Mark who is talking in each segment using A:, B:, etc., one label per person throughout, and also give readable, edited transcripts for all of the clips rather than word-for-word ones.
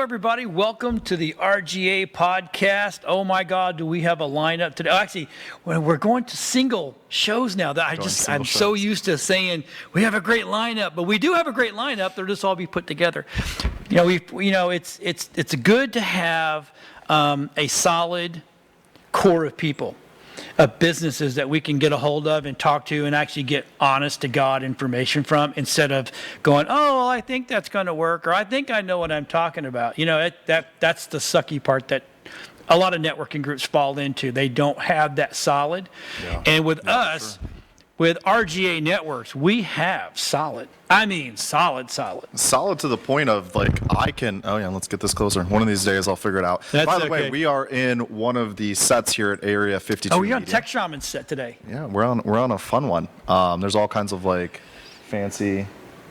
A: everybody. Welcome to the RGA podcast. Oh my God, do we have a lineup today? Actually, we're going to single shows now. I'm so used to saying we have a great lineup, but we do have a great lineup. They'll just all be put together. It's good to have a solid core of people, of businesses that we can get a hold of and talk to and actually get honest to God information from, instead of going, oh, well, I think that's going to work, or I think I know what I'm talking about. That's the sucky part that a lot of networking groups fall into. They don't have that solid. Yeah. And with us, with RGA Networks, we have solid. I mean, solid.
B: Solid to the point of let's get this closer. One of these days I'll figure it out. By the way, we are in one of the sets here at Area 52.
A: Oh, you're on Tech Shaman's set today.
B: Yeah, we're on a fun one. There's all kinds of fancy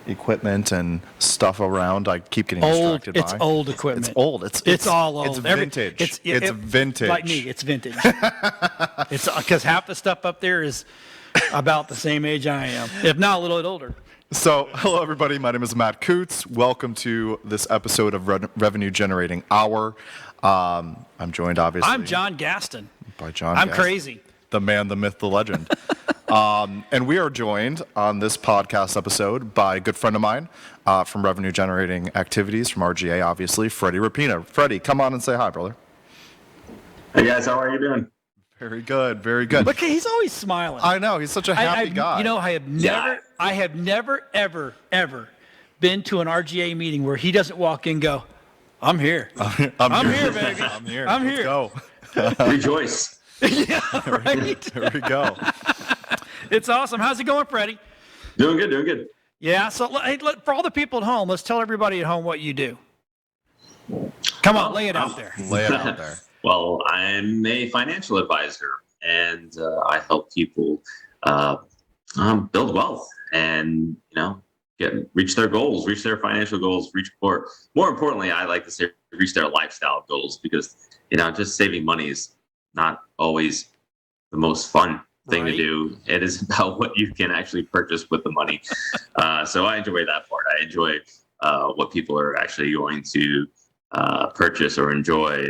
B: equipment and stuff around. I keep getting distracted by.
A: It's old equipment.
B: It's old. It's
A: all old.
B: It's vintage. It's vintage.
A: Like me, it's vintage. It's because half the stuff up there is about the same age I am, if not a little bit older.
B: So, hello everybody. My name is Matt Coots. Welcome to this episode of Revenue Generating Hour. I'm joined, obviously.
A: I'm John Gaston.
B: By John.
A: I'm
B: Gaston,
A: crazy.
B: The man, the myth, the legend. And we are joined on this podcast episode by a good friend of mine from Revenue Generating Activities from RGA, obviously, Freddie Rappina. Freddie, come on and say hi, brother.
C: Hey guys, how are you doing?
B: Very good, very good.
A: Look, he's always smiling.
B: I know, he's such a happy guy.
A: I have never, ever been to an RGA meeting where he doesn't walk in and go, I'm here. I'm here, baby. I'm here.
B: Let's go.
C: Rejoice.
A: Yeah, right?
B: There we go.
A: It's awesome. How's it going, Freddie?
C: Doing good.
A: Yeah, so for all the people at home, let's tell everybody at home what you do. Come on, lay it out there.
B: Lay it out there.
C: Well, I'm a financial advisor, and I help people build wealth and, reach their goals, reach their financial goals, more importantly, I like to say reach their lifestyle goals, because, just saving money is not always the most fun thing to do. It is about what you can actually purchase with the money. So I enjoy that part. I enjoy what people are actually going to purchase or enjoy,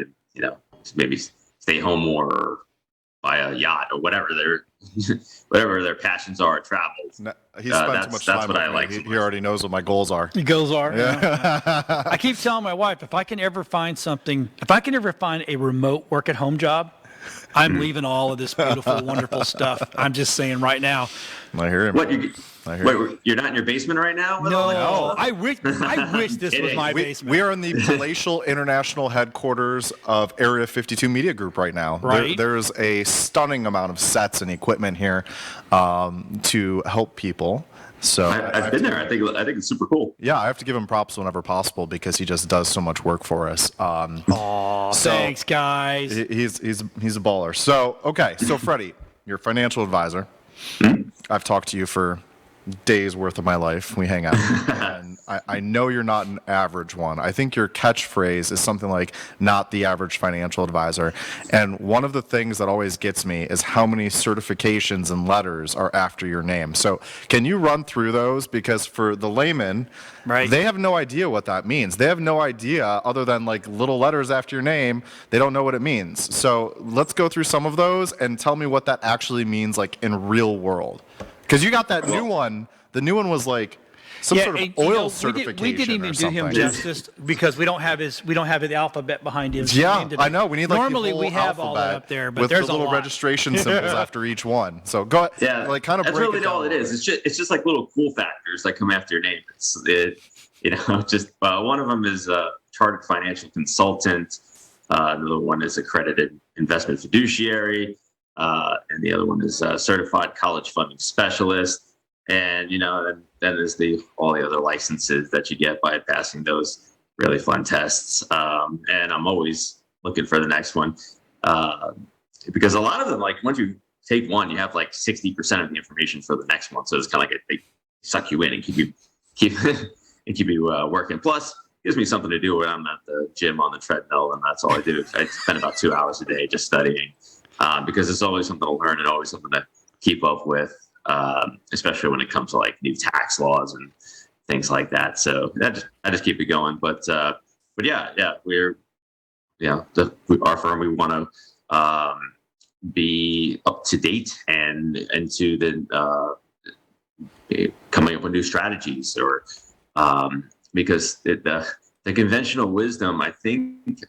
C: maybe stay home more or buy a yacht or whatever their passions are, travel.
B: He spent too much time. That's what I like. He already knows what my goals are.
A: Your goals are?
B: Yeah.
A: I keep telling my wife, if I can ever find a remote work at home job, I'm leaving all of this beautiful, wonderful stuff. I'm just saying right now.
B: I hear him.
C: Wait, you're not in your basement right now?
A: No. I wish this was my basement.
B: We are in the palatial international headquarters of Area 52 Media Group right now.
A: Right.
B: There's a stunning amount of sets and equipment here to help people. So
C: I've been there. I think it's super cool.
B: Yeah, I have to give him props whenever possible because he just does so much work for us.
A: Thanks, guys.
B: He's a baller. So Freddie, you're a financial advisor. I've talked to you for days worth of my life. We hang out, and I know you're not an average one. I think your catchphrase is something like "not the average financial advisor." And one of the things that always gets me is how many certifications and letters are after your name. So can you run through those? Because for the layman,
A: right,
B: they have no idea what that means. They have no idea other than little letters after your name. They don't know what it means. So let's go through some of those and tell me what that actually means in real world. Because you got that new one. The new one was some sort of oil certification.
A: We didn't even do him justice because we don't have the alphabet behind his
B: name. Yeah, I know. We need
A: normally
B: the whole
A: we have all that up there, but there's
B: the little registration symbols after each one. So go ahead.
C: Yeah,
B: kind of
C: that's
B: break
C: really
B: it down.
C: all it is. It's just little cool factors that come after your name. One of them is a chartered financial consultant. Another one is accredited investment fiduciary. And the other one is a certified college funding specialist. And, then there's all the other licenses that you get by passing those really fun tests. And I'm always looking for the next one. Because a lot of them, once you take one, you have 60% of the information for the next one. So it's kind of they suck you in and keep you working. Plus, it gives me something to do when I'm at the gym on the treadmill, and that's all I do. I spend about 2 hours a day just studying. Because it's always something to learn and always something to keep up with, especially when it comes to new tax laws and things like that. So I just keep it going. But we're our firm. We want to be up to date and into the coming up with new strategies, or because the conventional wisdom, I think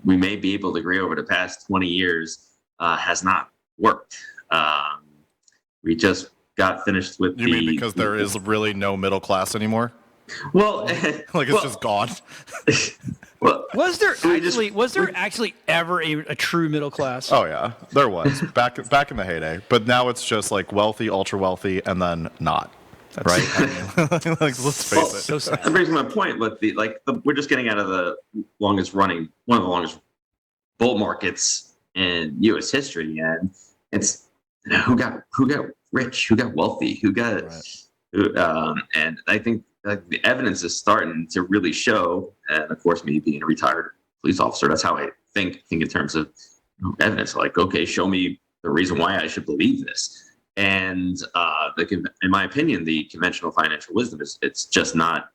C: we may be able to agree over the past 20 years has not worked. We just got finished with
B: You mean because there is really no middle class anymore?
C: Well,
B: like it's just gone.
C: Well,
A: Was there actually ever a true middle class?
B: Oh yeah, there was back in the heyday. But now it's just like wealthy, ultra wealthy, and then not. Right? I mean, like, let's face it.
A: So sad.
C: That brings my point. But we're just getting out of one of the longest bull markets in U.S. history, and it's who got rich, who got wealthy, who got, and I think the evidence is starting to really show. And of course, me being a retired police officer, that's how I think in terms of evidence. Like, okay, show me the reason why I should believe this. And in my opinion, the conventional financial wisdom it's just not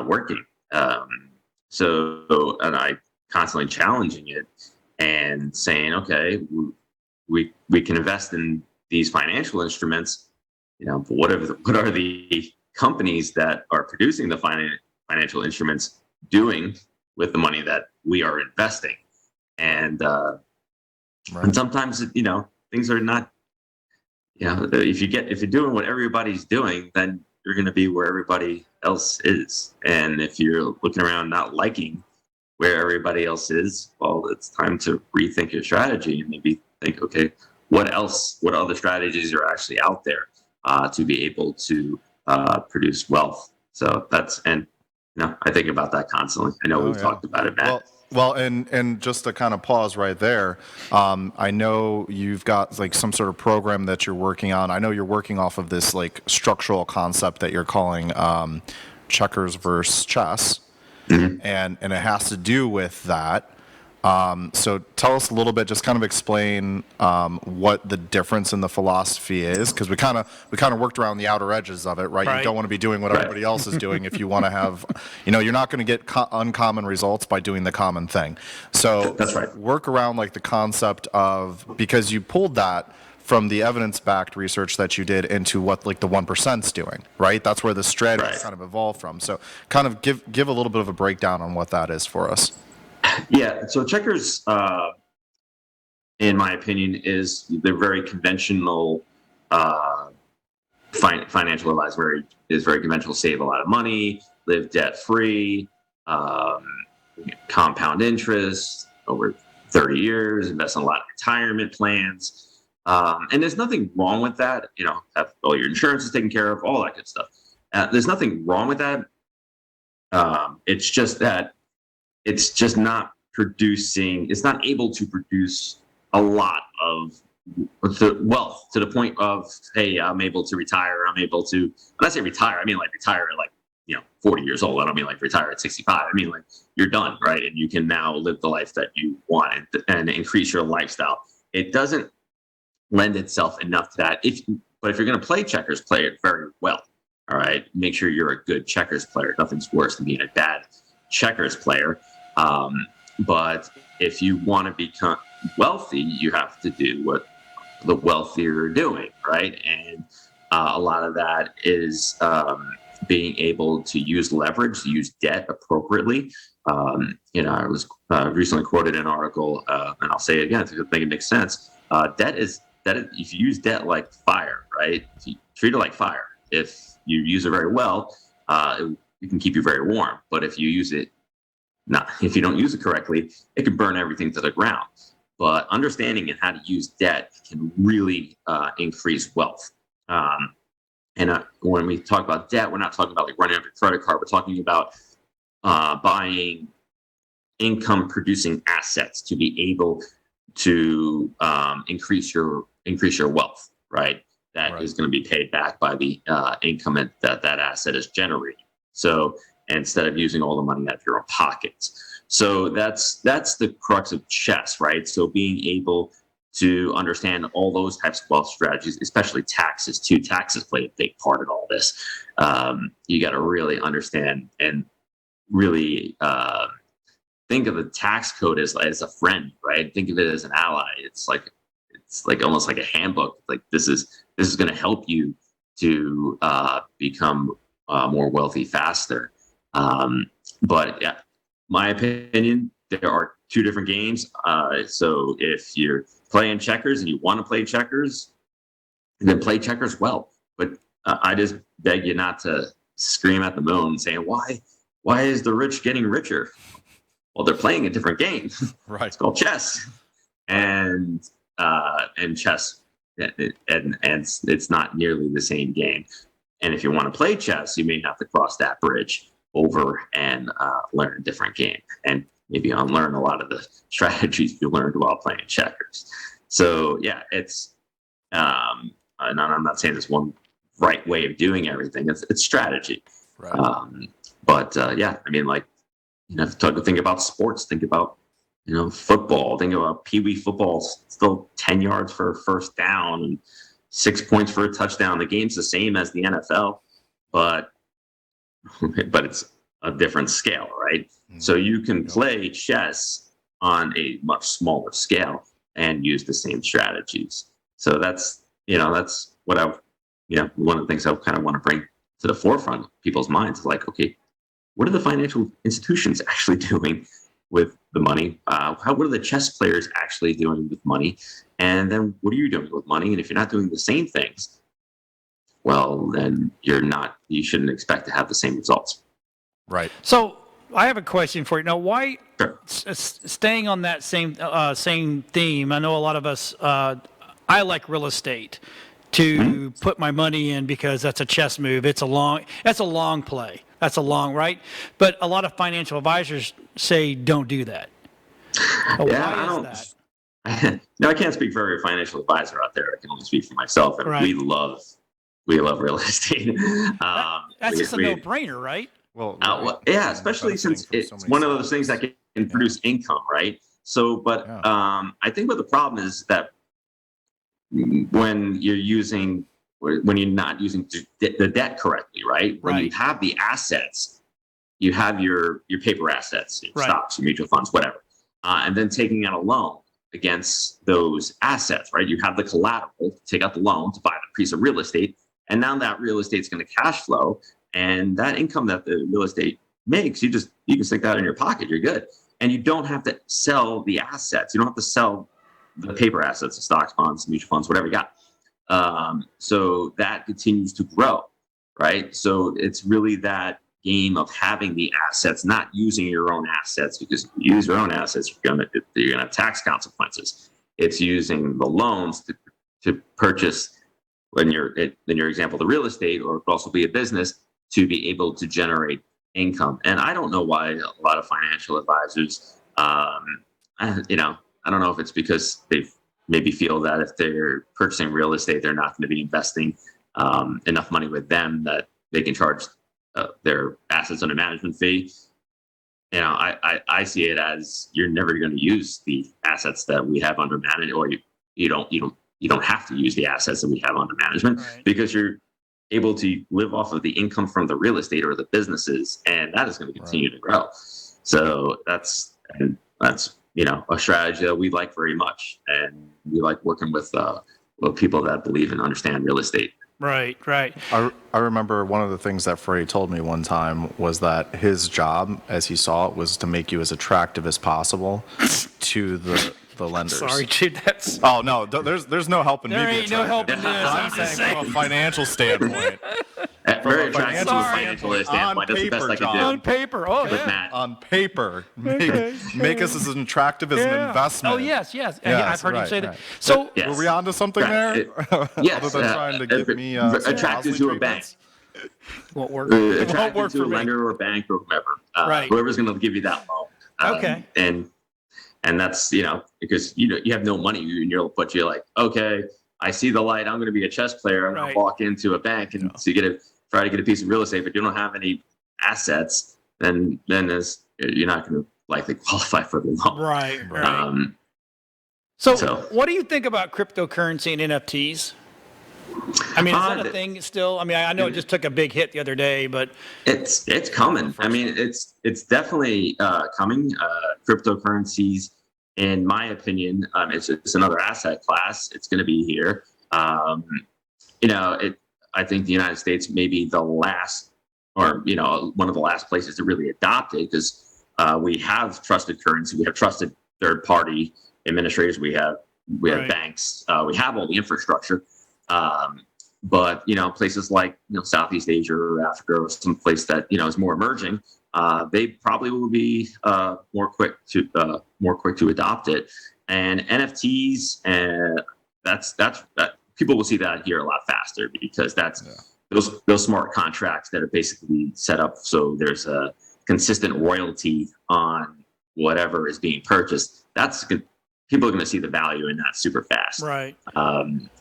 C: working. So, and I constantly challenging it and saying, okay, we can invest in these financial instruments, but what are the companies that are producing the financial instruments doing with the money that we are investing? And and sometimes things are not. If you're doing what everybody's doing, then you're going to be where everybody else is. And if you're looking around not liking where everybody else is, well, it's time to rethink your strategy and maybe think, okay, what other strategies are actually out there to be able to produce wealth? So I think about that constantly. I know we've talked about it, Matt.
B: Well, and just to kind of pause right there, I know you've got like some sort of program that you're working on. I know you're working off of this like structural concept that you're calling checkers versus chess, and it has to do with that. So tell us a little bit, just kind of explain what the difference in the philosophy is, because we kind of worked around the outer edges of it, right? You don't want to be doing what everybody else is doing if you want to have, you're not going to get uncommon results by doing the common thing. So
C: that's right.
B: Work around like the concept of, because you pulled that from the evidence-backed research that you did into what like the 1%'s doing, right? That's where the strategy kind of evolved from. So kind of give a little bit of a breakdown on what that is for us.
C: Yeah, so checkers, in my opinion, they're very conventional financial advice. Is very conventional. Save a lot of money, live debt free, compound interest over 30 years, invest in a lot of retirement plans, and there's nothing wrong with that. Have all your insurance is taken care of, all that good stuff. There's nothing wrong with that. It's just that. It's just not producing, it's not able to produce a lot of wealth to the point of, hey, I'm able to retire. I'm able to, when I say retire, I mean like retire at 40 years old. I don't mean like retire at 65. I mean like you're done, right? And you can now live the life that you want and increase your lifestyle. It doesn't lend itself enough to that. But if you're going to play checkers, play it very well. All right. Make sure you're a good checkers player. Nothing's worse than being a bad checkers player. But if you want to become wealthy, you have to do what the wealthier are doing, right? And a lot of that is being able to use leverage, to use debt appropriately. I was recently quoted an article, and I'll say it again because I think it makes sense. Debt is if you use debt like fire, right? If you treat it like fire, if you use it very well, it can keep you very warm. But if you don't use it correctly, it can burn everything to the ground. But understanding and how to use debt can really increase wealth. When we talk about debt, we're not talking about like running up your credit card. We're talking about buying income-producing assets to be able to increase your wealth, right? That is going to be paid back by the income that asset is generating. So instead of using all the money out of your own pockets. So that's the crux of chess, right? So being able to understand all those types of wealth strategies, especially taxes too. Taxes play a big part in all this. You got to really understand and really think of the tax code as a friend, right? Think of it as an ally. It's like almost like a handbook. Like this is going to help you to become more wealthy faster. But yeah, my opinion, there are two different games. So if you're playing checkers and you want to play checkers, then play checkers well. But I just beg you not to scream at the moon saying, why is the rich getting richer? Well, they're playing a different game.
B: Right.
C: It's called chess, and chess, and it's not nearly the same game. And if you want to play chess, you may have to cross that bridge over and learn a different game, and maybe unlearn a lot of the strategies you learned while playing checkers. So yeah, it's and I'm not saying there's one right way of doing everything. It's strategy.
B: Right.
C: But yeah, I mean, like, think about sports. Think about football. Think about Pee Wee football. Still 10 yards for a first down and 6 points for a touchdown. The game's the same as the NFL, but it's a different scale, right? So you can play chess on a much smaller scale and use the same strategies. So that's what one of the things I kind of want to bring to the forefront of people's minds. Like, okay, what are the financial institutions actually doing with the money? What are the chess players actually doing with money? And then what are you doing with money? And if you're not doing the same things, well, then you shouldn't expect to have the same results.
B: Right.
A: So I have a question for you. Now, why,
C: Sure.
A: Staying on that same theme, I know a lot of us, I like real estate to put my money in because that's a chess move. That's a long play. That's a long, right? But a lot of financial advisors say don't do that. Why is that?
C: No, I can't speak for every financial advisor out there. I can only speak for myself, and
A: Right.
C: we love real estate.
A: That's just a no-brainer, right?
B: Well,
C: yeah, especially since it's one of those things that can produce income, right? So, but I think what the problem is that when you're not using the debt correctly, right? When you have the assets, you have your paper assets, your stocks, your mutual funds, whatever, and then taking out a loan against those assets, right? You have the collateral to take out the loan to buy the piece of real estate, and now that real estate's going to cash flow, and that income that the real estate makes, you can stick that in your pocket. You're good, and you don't have to sell the assets. You don't have to sell the paper assets, the stocks, bonds, mutual funds, whatever you got. So that continues to grow, right? So it's really that game of having the assets, not using your own assets, because if you use your own assets, you're gonna have tax consequences. It's using the loans to purchase, in your example, the real estate, or it could also be a business, to be able to generate income. And I don't know why a lot of financial advisors, I don't know if it's because they maybe feel that if they're purchasing real estate, they're not going to be investing enough money with them that they can charge their assets under management fee. I see it as you're never going to use the assets that we have under management, or you don't have to use the assets that we have under management, because you're able to live off of the income from the real estate or the businesses, and that is going to continue to grow. So that's a strategy that we like very much, and we like working with people that believe and understand real estate.
A: Right.
B: I remember one of the things that Freddie told me one time was that his job, as he saw it, was to make you as attractive as possible to the lenders.
A: Sorry, dude. That's.
B: Oh no, there's no helping me.
A: There ain't no help in this. I'm
B: From a
A: saying.
B: financial standpoint.
C: Very attractive from a financial standpoint. That's the best I can do.
A: On paper,
C: with Matt.
B: On paper, make us as attractive as an investment.
A: Oh yes.
B: Yes,
A: I've heard you say that.
B: right.
A: So
C: Yes.
B: Were we onto something there?
C: Yes.
B: Other than trying to get me
C: attracted to a bank.
A: won't work.
C: Attracted
A: work
C: to
A: for
C: a
A: me.
C: lender or bank or whomever.
A: Right.
C: Whoever's going to give you that loan.
A: Okay.
C: And that's, because you have no money, and you're like, okay, I see the light. I'm going to be a chess player. I'm going to walk into a bank, and so you try to get a piece of real estate, but you don't have any assets. Then you're not going to likely qualify for the loan.
A: Right. So what do you think about cryptocurrency and NFTs? I mean, is that a thing still? I mean, I know it just took a big hit the other day, but
C: it's coming. I mean, it's definitely coming. Cryptocurrencies, in my opinion, it's another asset class. It's going to be here. I think the United States may be the last, or one of the last places to really adopt it, because we have trusted currency, we have trusted third-party administrators, we have
A: Right.
C: banks, we have all the infrastructure. But places like Southeast Asia or Africa or some place that is more emerging, they probably will be more quick to adopt it. And NFTs, and that people will see that here a lot faster, because that's those smart contracts that are basically set up so there's a consistent royalty on whatever is being purchased. People are going to see the value in that super fast.
A: right.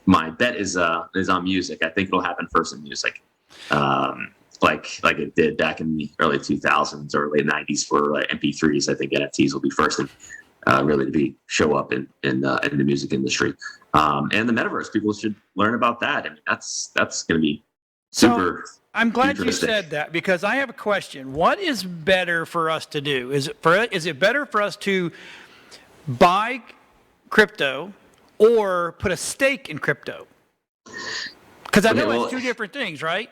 C: My bet is on music. I think it'll happen first in music, like it did back in the early 2000s or late 90s for MP3s. I think NFTs will be first and really to show up in the music industry, and the metaverse. People should learn about that. I mean, that's going to be super.
A: So I'm glad you
C: futuristic.
A: said that, because I have a question. What is better for us to do? Is it better for us to buy crypto or put a stake in crypto? Because I know it's two different things, right?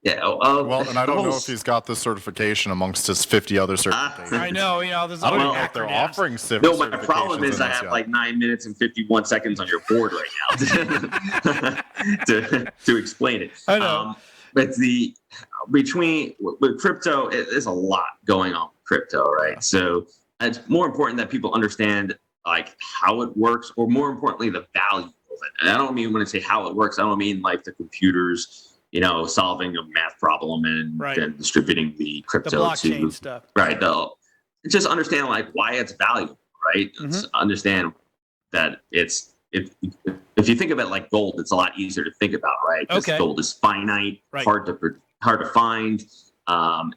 C: Yeah.
B: Well, and I don't know if he's got this certification amongst his 50 other certifications.
A: I know, there's
B: I don't know
A: acronyms.
B: if they're offering
C: No, my problem is I have
B: yet.
C: like 9 minutes and 51 seconds on your board right now to explain it.
A: I know.
C: But with crypto, there's a lot going on with crypto, right? So it's more important that people understand like how it works, or more importantly, the value of it. And I don't mean, when I say how it works, I don't mean like the computers, solving a math problem and
A: Right.
C: then distributing the
A: The
C: crypto
A: blockchain
C: to
A: stuff.
C: right. Just understand like why it's valuable, right? It's understand that if you think of it like gold, it's a lot easier to think about, right? Because
A: Okay.
C: gold is finite,
A: Right.
C: hard to find, and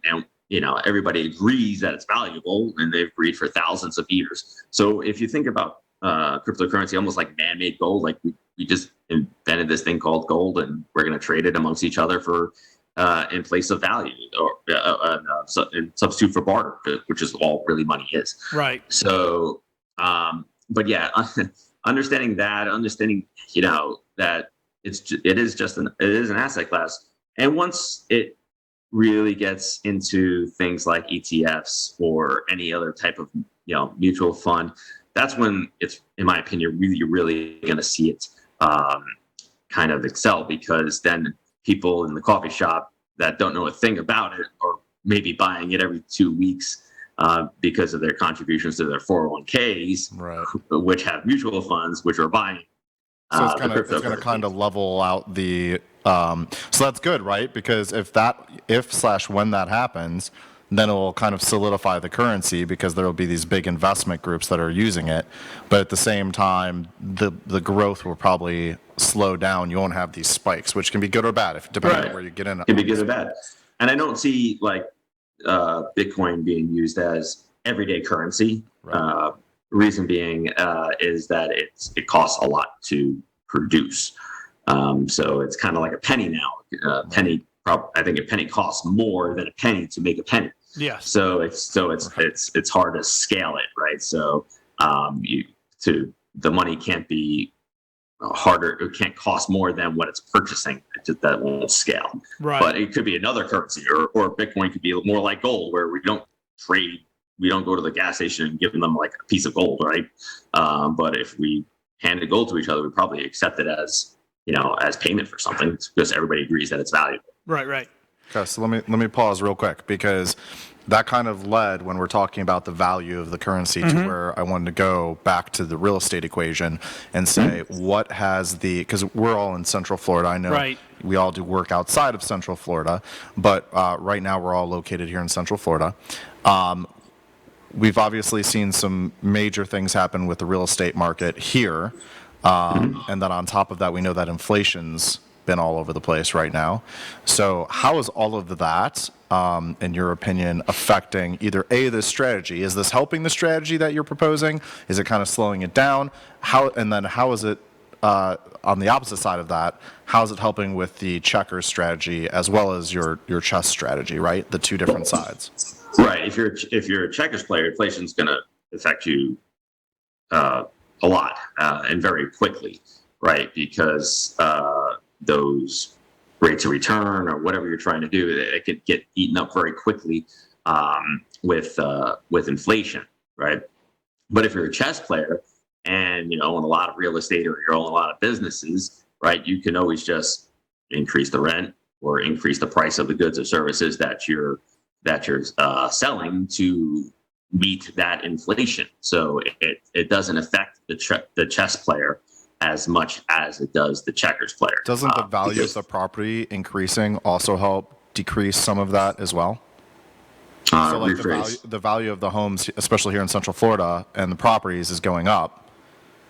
C: everybody agrees that it's valuable, and they've agreed for thousands of years. So if you think about cryptocurrency almost like man-made gold, like we just invented this thing called gold, and we're going to trade it amongst each other for in place of value, or in substitute for barter, which is all really money is.
A: Right.
C: So, but yeah, understanding that it is an asset class, and once it really gets into things like ETFs or any other type of mutual fund, that's when it's, in my opinion, you're really going to see it kind of excel, because then people in the coffee shop that don't know a thing about it, or maybe buying it every 2 weeks because of their contributions to their 401ks,
B: Right.
C: which have mutual funds, which are buying.
B: So it's going to kind of level out the. So that's good, right? Because when that happens, then it will kind of solidify the currency, because there will be these big investment groups that are using it. But at the same time, the growth will probably slow down. You won't have these spikes, which can be good or bad, depending on where you get in.
C: It can be good or bad. And I don't see like Bitcoin being used as everyday currency.
B: Right.
C: Reason being is that it costs a lot to produce. So it's kind of like a penny now. I think a penny costs more than a penny to make a penny.
A: Yes.
C: So it's hard to scale it, right? So the money can't be harder. It can't cost more than what it's purchasing. That won't scale.
A: Right.
C: But it could be another currency, or Bitcoin could be more like gold, where we don't trade. We don't go to the gas station and give them like a piece of gold, right? But if we handed gold to each other, we probably accept it as payment for something, because everybody agrees that it's valuable.
A: Right.
B: Okay, so let me pause real quick, because that kind of led, when we're talking about the value of the currency, to where I wanted to go back to the real estate equation and say, what has because we're all in Central Florida. I know
A: Right.
B: we all do work outside of Central Florida, but right now we're all located here in Central Florida. We've obviously seen some major things happen with the real estate market here. And then on top of that, we know that inflation's been all over the place right now. So how is all of that, in your opinion, affecting either this strategy? Is this helping the strategy that you're proposing? Is it kind of slowing it down? How is it on the opposite side of that, how's it helping with the checkers strategy as well as your chess strategy, right? The two different sides.
C: Right. If you're a checkers player, inflation's going to affect you a lot and very quickly, right? Because those rates of return or whatever you're trying to do, it could get eaten up very quickly with inflation, right? But if you're a chess player and you own a lot of real estate or you own a lot of businesses, right, you can always just increase the rent or increase the price of the goods or services that you're selling to meet that inflation. So it doesn't affect the chess player as much as it does the checkers player.
B: Doesn't the value of the property increasing also help decrease some of that as well? So like the value of the homes, especially here in Central Florida, and the properties is going up,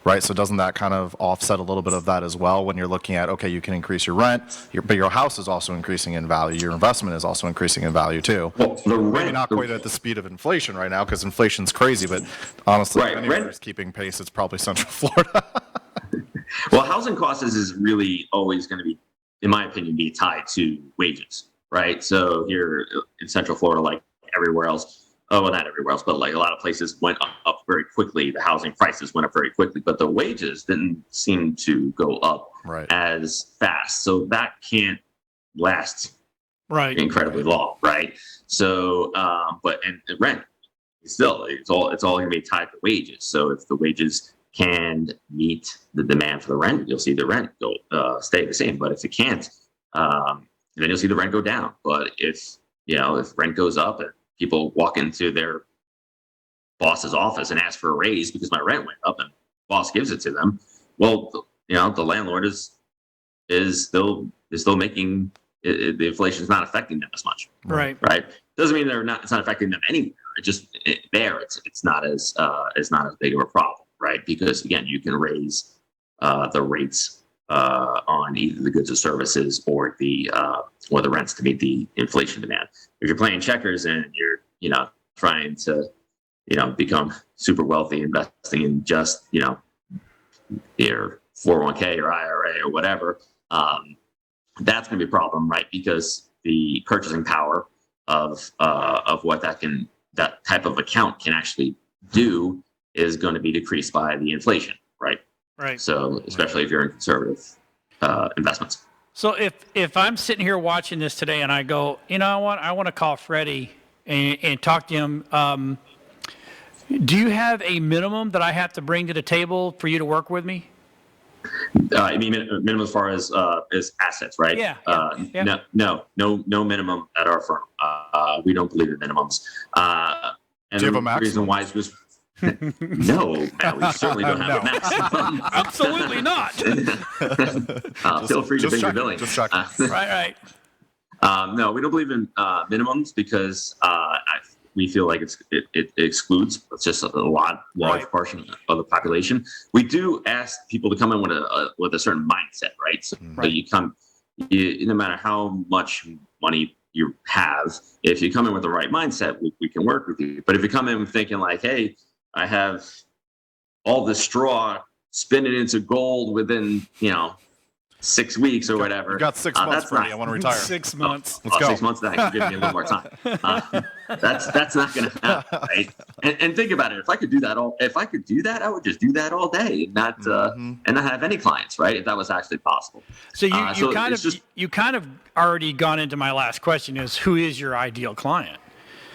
B: right? So doesn't that kind of offset a little bit of that as well when you're looking at, okay, you can increase your rent, but your house is also increasing in value. Your investment is also increasing in value too.
C: Well,
B: maybe not quite at the speed of inflation right now because inflation's crazy, but honestly, if anybody's keeping pace, it's probably Central Florida.
C: Well, housing costs is really always going to be, in my opinion, be tied to wages, right? So here in Central Florida, like everywhere else, well, not everywhere else, but like a lot of places went up very quickly. The housing prices went up very quickly, but the wages didn't seem to go up as fast. So that can't last incredibly long, right? So, and rent still, it's all going to be tied to wages. So if the wages can meet the demand for the rent, you'll see the rent go stay the same. But if it can't, then you'll see the rent go down. But if rent goes up and people walk into their boss's office and ask for a raise because my rent went up and boss gives it to them, well, the landlord is still making it, the inflation is not affecting them as much.
A: Right.
C: Doesn't mean it's not affecting them anywhere. It's not as big of a problem, right? Because again, you can raise the rates on either the goods or services or the rents to meet the inflation demand. If you're playing checkers and you're trying to become super wealthy, investing in just your 401k or IRA or whatever, that's going to be a problem, right? Because the purchasing power of what that type of account can actually do is going to be decreased by the inflation, right?
A: Right.
C: So especially if you're in conservative investments.
A: So if I'm sitting here watching this today and I go, I want to call Freddie and talk to him. Do you have a minimum that I have to bring to the table for you to work with me?
C: You mean minimum as far as assets, right?
A: Yeah.
C: No minimum at our firm. We don't believe in minimums. And
B: do you have
C: the
B: a maximum?
C: Reason why is just no, Matt, we certainly don't have a maximum.
A: Absolutely not.
C: Feel free to bring your billing.
B: Just checking.
A: Right.
C: No, we don't believe in minimums because we feel like it excludes just a large portion of the population. We do ask people to come in with a certain mindset, right? So you come, no matter how much money you have, if you come in with the right mindset, we can work with you. But if you come in thinking like, hey, I have all this straw, spin it into gold within 6 weeks or whatever.
B: You got 6 months, Freddie. I want to retire.
A: 6 months.
B: Let's go.
C: 6 months, that can give me a little more time. That's not going to happen, right? And think about it. If I could do that, I would just do that all day and not have any clients, right? If that was actually possible.
A: So you kind of already gone into my last question: is who is your ideal client?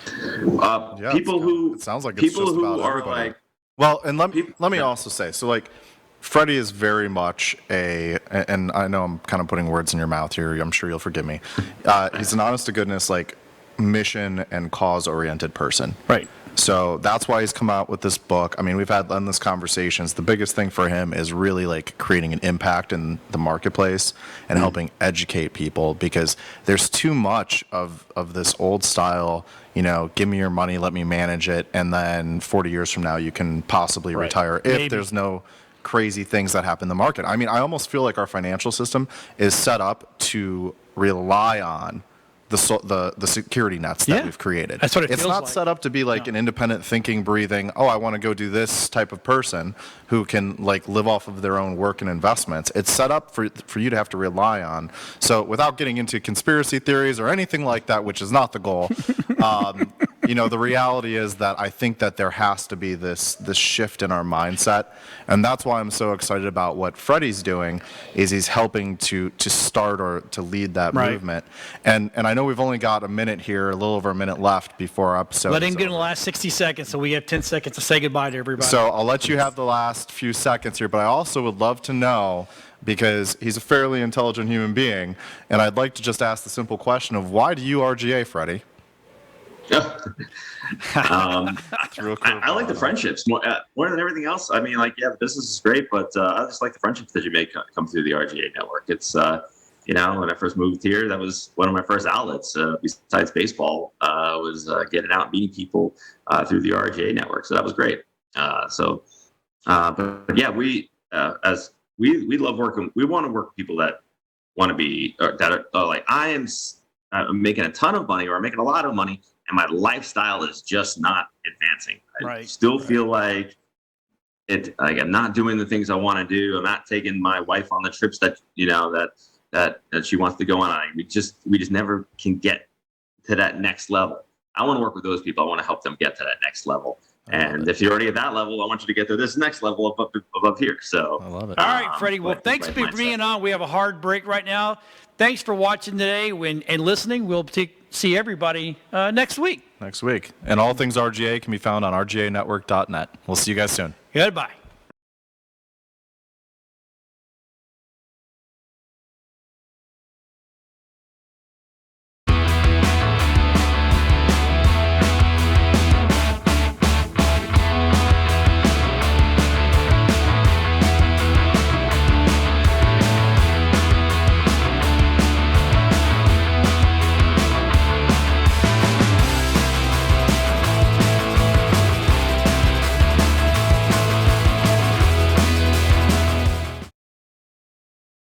C: People who
B: it sounds like
C: people
B: it's just
C: who
B: about
C: are
B: everybody.
C: like.
B: Well, and let me also say, so like Freddie is very much and I know I'm kind of putting words in your mouth here. I'm sure you'll forgive me. He's an honest to goodness, like mission and cause oriented person.
A: Right.
B: So that's why he's come out with this book. I mean, we've had endless conversations. The biggest thing for him is really like creating an impact in the marketplace and helping educate people because there's too much of this old style, give me your money, let me manage it. And then 40 years from now, you can possibly retire if there's no crazy things that happen in the market. I mean, I almost feel like our financial system is set up to rely on the security nets that
A: Yeah.
B: we've created.
A: That's what it
B: it's
A: feels
B: not
A: like.
B: set up to be like an independent thinking, breathing, oh, I want to go do this type of person who can like live off of their own work and investments. It's set up for you to have to rely on. So without getting into conspiracy theories or anything like that, which is not the goal, the reality is that I think that there has to be this shift in our mindset, and that's why I'm so excited about what Freddie's doing. Is he's helping to start or to lead that
A: Right.
B: movement. And I know we've only got a minute here, a little over a minute left before our episode.
A: Let him
B: is
A: get in the
B: over.
A: last 60 seconds, so we have 10 seconds to say goodbye to everybody.
B: So I'll let you have the last few seconds here, but I also would love to know, because he's a fairly intelligent human being, and I'd like to just ask the simple question of why do you RGA, Freddie? Threw a
C: I like the
B: curveball.
C: friendships more than everything else. I mean, like, yeah, the business is great, but I just like the friendships that you make come through the RGA network. It's, when I first moved here, that was one of my first outlets besides baseball, was getting out and meeting people through the RGA network. So that was great. But yeah, we love working. We want to work with people that want to be, that are like, I'm making a ton of money or I'm making a lot of money, and my lifestyle is just not advancing. I
A: Right.
C: still feel like I'm not doing the things I want to do. I'm not taking my wife on the trips that she wants to go on. We just never can get to that next level. I want to work with those people. I want to help them get to that next level. And if you're already at that level, I want you to get to this next level above here. So
B: I love it.
A: All right, Freddie. Well,
C: but
A: thanks
C: right
A: for being on. We have a hard break right now. Thanks for watching today and listening. We'll see everybody next week.
B: Next week. And all things RGA can be found on rganetwork.net. We'll see you guys soon.
A: Goodbye.